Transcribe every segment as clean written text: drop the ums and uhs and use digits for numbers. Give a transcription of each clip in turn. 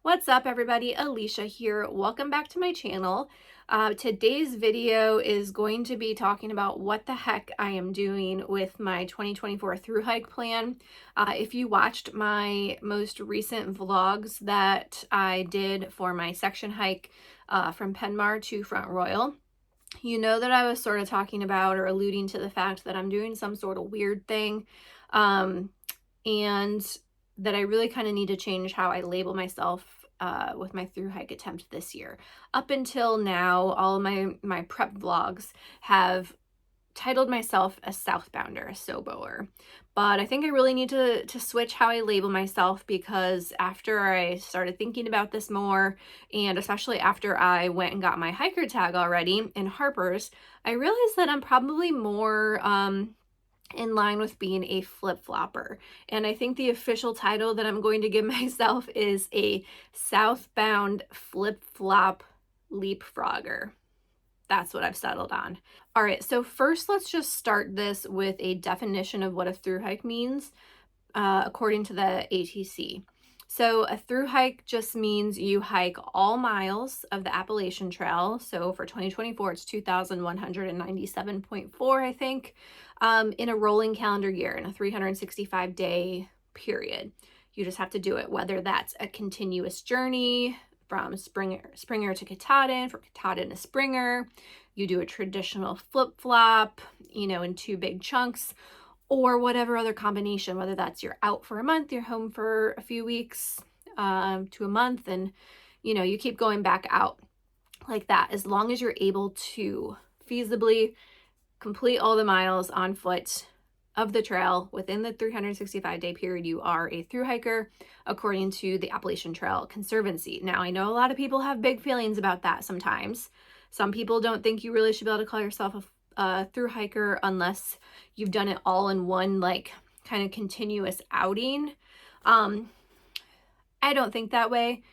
What's up, everybody? Alicia here. Welcome back to my channel. Today's video is going to be talking about what the heck I am doing with my 2024 thru hike plan. If you watched my most recent vlogs that I did for my section hike from Penmar to Front Royal, you know that I was sort of talking about or alluding to the fact that I'm doing some sort of weird thing, and that I really kind of need to change how I label myself with my thru hike attempt this year. Up until now, all of my prep vlogs have titled myself a southbounder, a SOBOer. But I think I really need to switch how I label myself, because after I started thinking about this more, and especially after I went and got my hiker tag already in Harper's, I realized that I'm probably more in line with being a flip-flopper. And I think the official title that I'm going to give myself is a southbound flip-flop leapfrogger. That's what I've settled on. All right, so first let's just start this with a definition of what a thru hike means according to the ATC. So a thru hike just means you hike all miles of the Appalachian Trail. So for 2024, it's 2,197.4, I think, in a rolling calendar year, in a 365-day period. You just have to do it, whether that's a continuous journey from Springer to Katahdin, from Katahdin to Springer. You do a traditional flip-flop, in two big chunks, or whatever other combination, whether that's you're out for a month, you're home for a few weeks to a month, and you keep going back out like that, as long as you're able to feasibly complete all the miles on foot of the trail within the 365-day period. You are a thru hiker according to the Appalachian Trail Conservancy. Now, I know a lot of people have big feelings about that sometimes. Some people don't think you really should be able to call yourself a thru hiker unless you've done it all in one, kind of continuous outing. I don't think that way.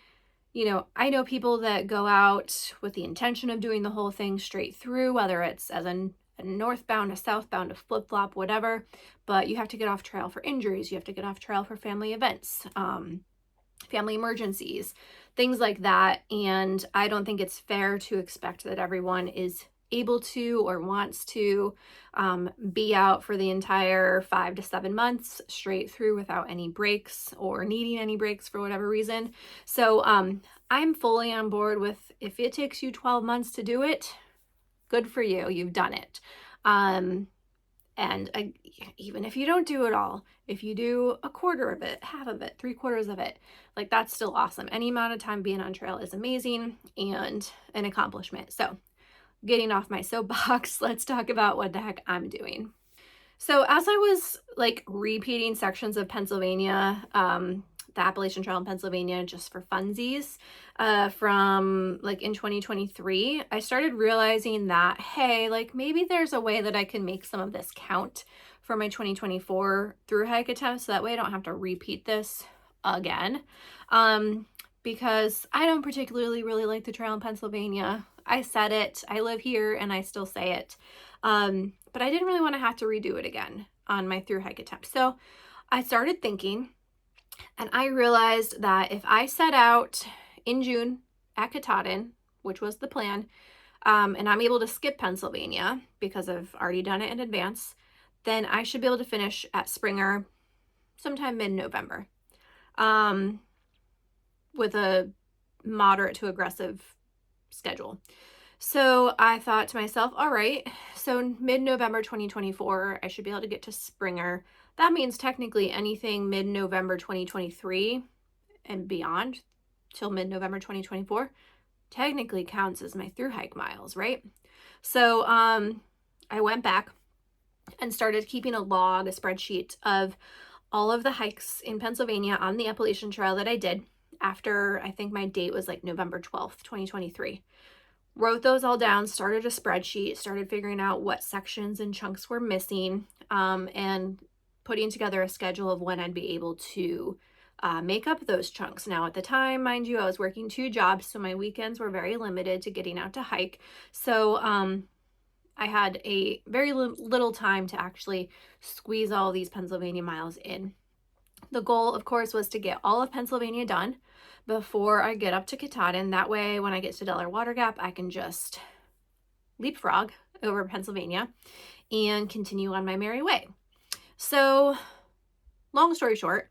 I know people that go out with the intention of doing the whole thing straight through, whether it's as a northbound, a southbound, a flip-flop, whatever, but you have to get off trail for injuries. You have to get off trail for family events, family emergencies, things like that. And I don't think it's fair to expect that everyone is able to or wants to be out for the entire 5 to 7 months straight through without any breaks or needing any breaks for whatever reason. So I'm fully on board with, if it takes you 12 months to do it, good for you, you've done it. Even if you don't do it all, if you do a quarter of it, half of it, 3/4 of it, that's still awesome. Any amount of time being on trail is amazing and an accomplishment. So getting off my soapbox, let's talk about what the heck I'm doing. So as I was repeating sections of Pennsylvania, the Appalachian Trail in Pennsylvania, just for funsies, from in 2023, I started realizing that, hey, maybe there's a way that I can make some of this count for my 2024 thru hike attempt, so that way I don't have to repeat this again. Because I don't particularly really like the trail in Pennsylvania. I said it, I live here, and I still say it. But I didn't really want to have to redo it again on my thru hike attempt. So I started thinking, and I realized that if I set out in June at Katahdin, which was the plan, and I'm able to skip Pennsylvania because I've already done it in advance, then I should be able to finish at Springer sometime mid-November, with a moderate to aggressive schedule. So I thought to myself, all right, so mid-November 2024, I should be able to get to Springer. That means technically anything mid-November 2023 and beyond till mid-November 2024 technically counts as my thru hike miles, right? So I went back and started keeping a log, a spreadsheet of all of the hikes in Pennsylvania on the Appalachian Trail that I did after, I think my date was November 12th, 2023. Wrote those all down, started a spreadsheet, started figuring out what sections and chunks were missing, and putting together a schedule of when I'd be able to make up those chunks. Now, at the time, mind you, I was working 2 jobs, so my weekends were very limited to getting out to hike. So I had a very little time to actually squeeze all these Pennsylvania miles in. The goal, of course, was to get all of Pennsylvania done before I get up to Katahdin. That way, when I get to Delaware Water Gap, I can just leapfrog over Pennsylvania and continue on my merry way. So, long story short,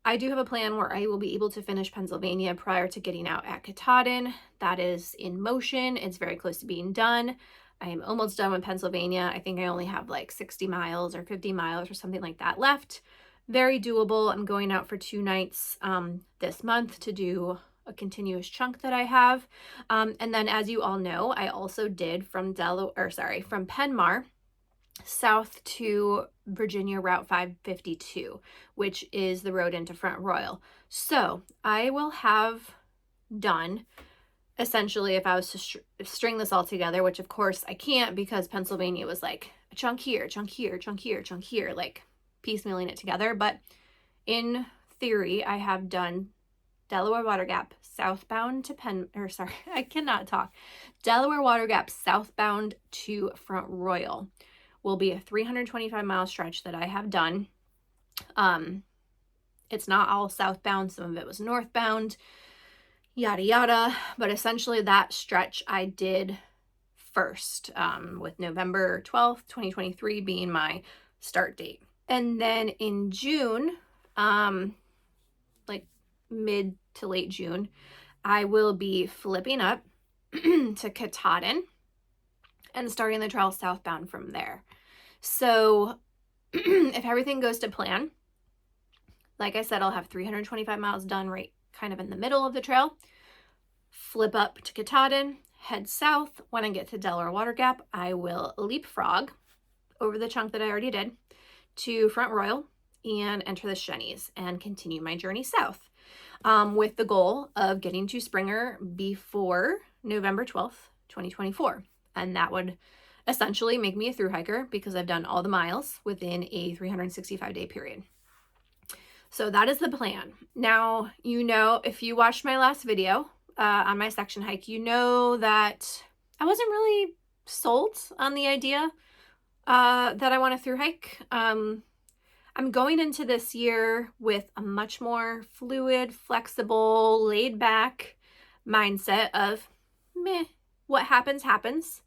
I do have a plan where I will be able to finish Pennsylvania prior to getting out at Katahdin. That is in motion. It's very close to being done. I am almost done with Pennsylvania. I think I only have like 60 miles or 50 miles or something like that left. Very doable. I'm going out for 2 nights this month to do a continuous chunk that I have. And then, as you all know, I also did from Penmar south to Virginia Route 552, which is the road into Front Royal. So I will have done, essentially, if I was to string this all together, which of course I can't because Pennsylvania was like a chunk here, chunk here, chunk here, chunk here, like piecemealing it together. But in theory, I have done Delaware Water Gap southbound to I cannot talk. Delaware Water Gap southbound to Front Royal will be a 325-mile stretch that I have done. It's not all southbound. Some of it was northbound, yada, yada. But essentially that stretch I did first, with November 12th, 2023 being my start date. And then in June, like mid to late June, I will be flipping up to Katahdin and starting the trail southbound from there. So if everything goes to plan, like I said, I'll have 325 miles done right kind of in the middle of the trail, flip up to Katahdin, head south. When I get to Delaware Water Gap, I will leapfrog over the chunk that I already did to Front Royal and enter the Shenies and continue my journey south, with the goal of getting to Springer before November 12th, 2024. And that would essentially make me a thru hiker because I've done all the miles within a 365-day period. So that is the plan. Now, if you watched my last video on my section hike, you know that I wasn't really sold on the idea that I want to thru hike. I'm going into this year with a much more fluid, flexible, laid back mindset of meh, what happens, happens.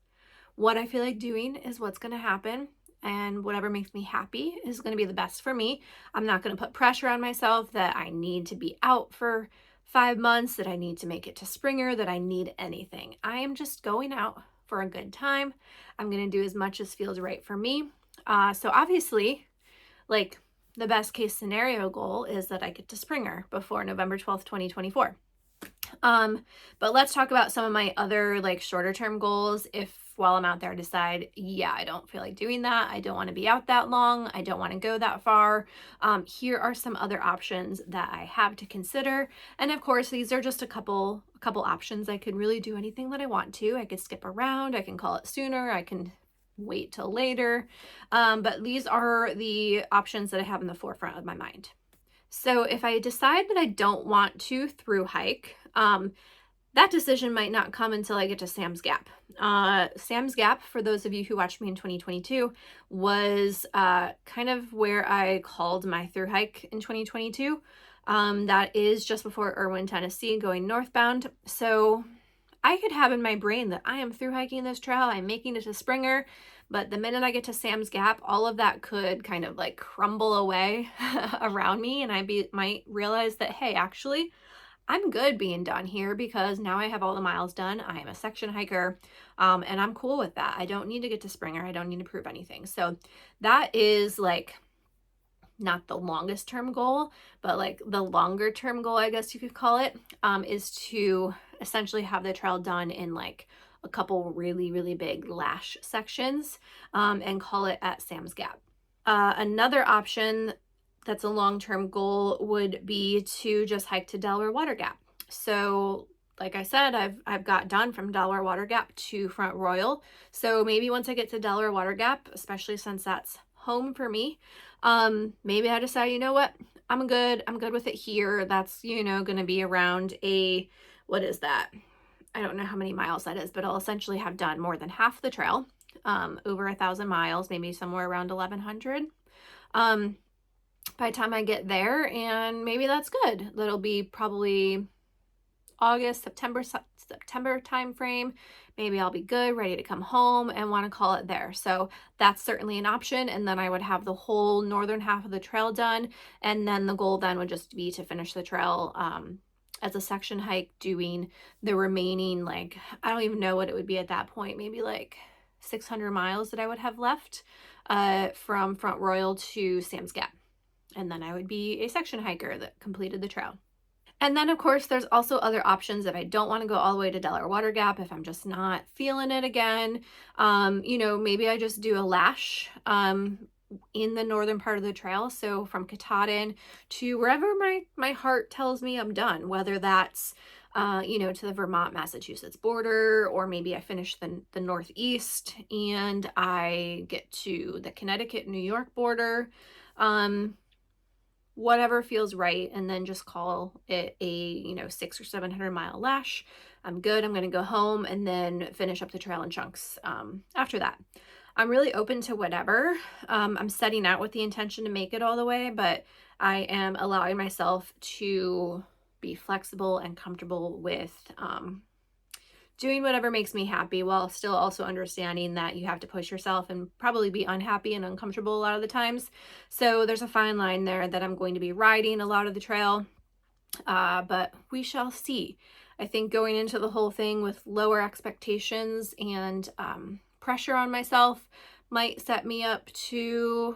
What I feel like doing is what's going to happen, and whatever makes me happy is going to be the best for me. I'm not going to put pressure on myself that I need to be out for 5 months, that I need to make it to Springer, that I need anything. I am just going out for a good time. I'm going to do as much as feels right for me. So obviously, like, the best case scenario goal is that I get to Springer before November 12th, 2024. But let's talk about some of my other like shorter term goals. If while I'm out there I decide, yeah, I don't feel like doing that, I don't want to be out that long, I don't want to go that far, here are some other options that I have to consider. And of course, these are just a couple options. I could really do anything that I want to. I could skip around, I can call it sooner, I can wait till later, but these are the options that I have in the forefront of my mind. So if I decide that I don't want to thru hike, that decision might not come until I get to Sam's Gap. Sam's Gap, for those of you who watched me in 2022, was kind of where I called my thru hike in 2022. That is just before Irwin, Tennessee, going northbound. So I could have in my brain that I am thru hiking this trail, I'm making it to Springer, but the minute I get to Sam's Gap, all of that could kind of like crumble away around me, and I might realize that, hey, actually, I'm good being done here because now I have all the miles done. I am a section hiker, and I'm cool with that. I don't need to get to Springer. I don't need to prove anything. So that is like not the longest term goal, but like the longer term goal, I guess you could call it, is to essentially have the trail done in like a couple really, really big lash sections, and call it at Sam's Gap. Another option that's a long-term goal would be to just hike to Delaware Water Gap. So like I said, I've got done from Delaware Water Gap to Front Royal. So maybe once I get to Delaware Water Gap, especially since that's home for me, maybe I decide, you know what, I'm good with it here. That's, going to be around what is that? I don't know how many miles that is, but I'll essentially have done more than half the trail, over 1,000 miles, maybe somewhere around 1,100. By the time I get there, and maybe that's good. That'll be probably August, September time frame, maybe I'll be good, ready to come home and want to call it there. So that's certainly an option. And then I would have the whole northern half of the trail done. And then the goal then would just be to finish the trail as a section hike, doing the remaining, like, I don't even know what it would be at that point, maybe like 600 miles that I would have left from Front Royal to Sam's Gap. And then I would be a section hiker that completed the trail. And then, of course, there's also other options if I don't want to go all the way to Delaware Water Gap, if I'm just not feeling it again. You know, maybe I just do a lash in the northern part of the trail. So from Katahdin to wherever my heart tells me I'm done, whether that's, you know, to the Vermont-Massachusetts border, or maybe I finish the Northeast and I get to the Connecticut-New York border. Whatever feels right, and then just call it a, you know, 600 or 700 mile lash. I'm good. I'm going to go home and then finish up the trail in chunks after that. I'm really open to whatever. I'm setting out with the intention to make it all the way, but I am allowing myself to be flexible and comfortable with doing whatever makes me happy, while still also understanding that you have to push yourself and probably be unhappy and uncomfortable a lot of the times. So there's a fine line there that I'm going to be riding a lot of the trail, but we shall see. I think going into the whole thing with lower expectations and pressure on myself might set me up to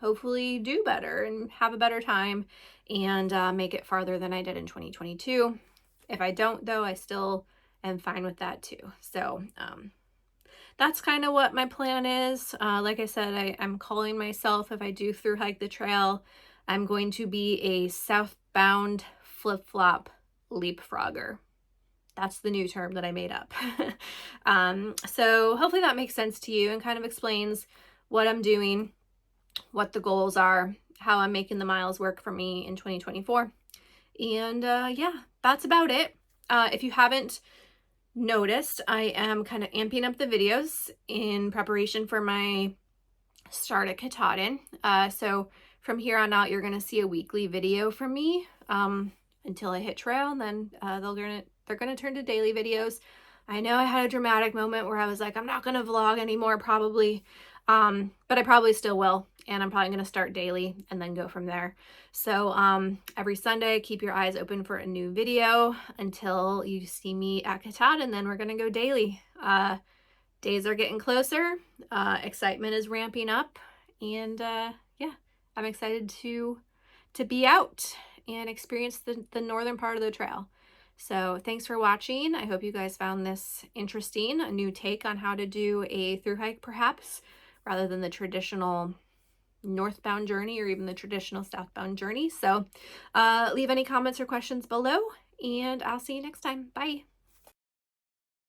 hopefully do better and have a better time and make it farther than I did in 2022. If I don't, though, I still am fine with that too. So that's kind of what my plan is. Like I said, I'm calling myself, if I do through hike the trail, I'm going to be a southbound flip-flop leapfrogger. That's the new term that I made up. So hopefully that makes sense to you and kind of explains what I'm doing, what the goals are, how I'm making the miles work for me in 2024. And yeah, that's about it. If you haven't noticed, I am kind of amping up the videos in preparation for my start at Katahdin. So from here on out, you're going to see a weekly video from me until I hit trail, and then they're going to turn to daily videos. I know I had a dramatic moment where I was like, I'm not going to vlog anymore probably, but I probably still will, and I'm probably going to start daily and then go from there. So every Sunday, keep your eyes open for a new video until you see me at Katahdin, and then we're going to go daily. Days are getting closer. Excitement is ramping up, and yeah, I'm excited to be out and experience the northern part of the trail. So thanks for watching. I hope you guys found this interesting, a new take on how to do a thru hike perhaps, rather than the traditional northbound journey or even the traditional southbound journey. So leave any comments or questions below, and I'll see you next time. Bye.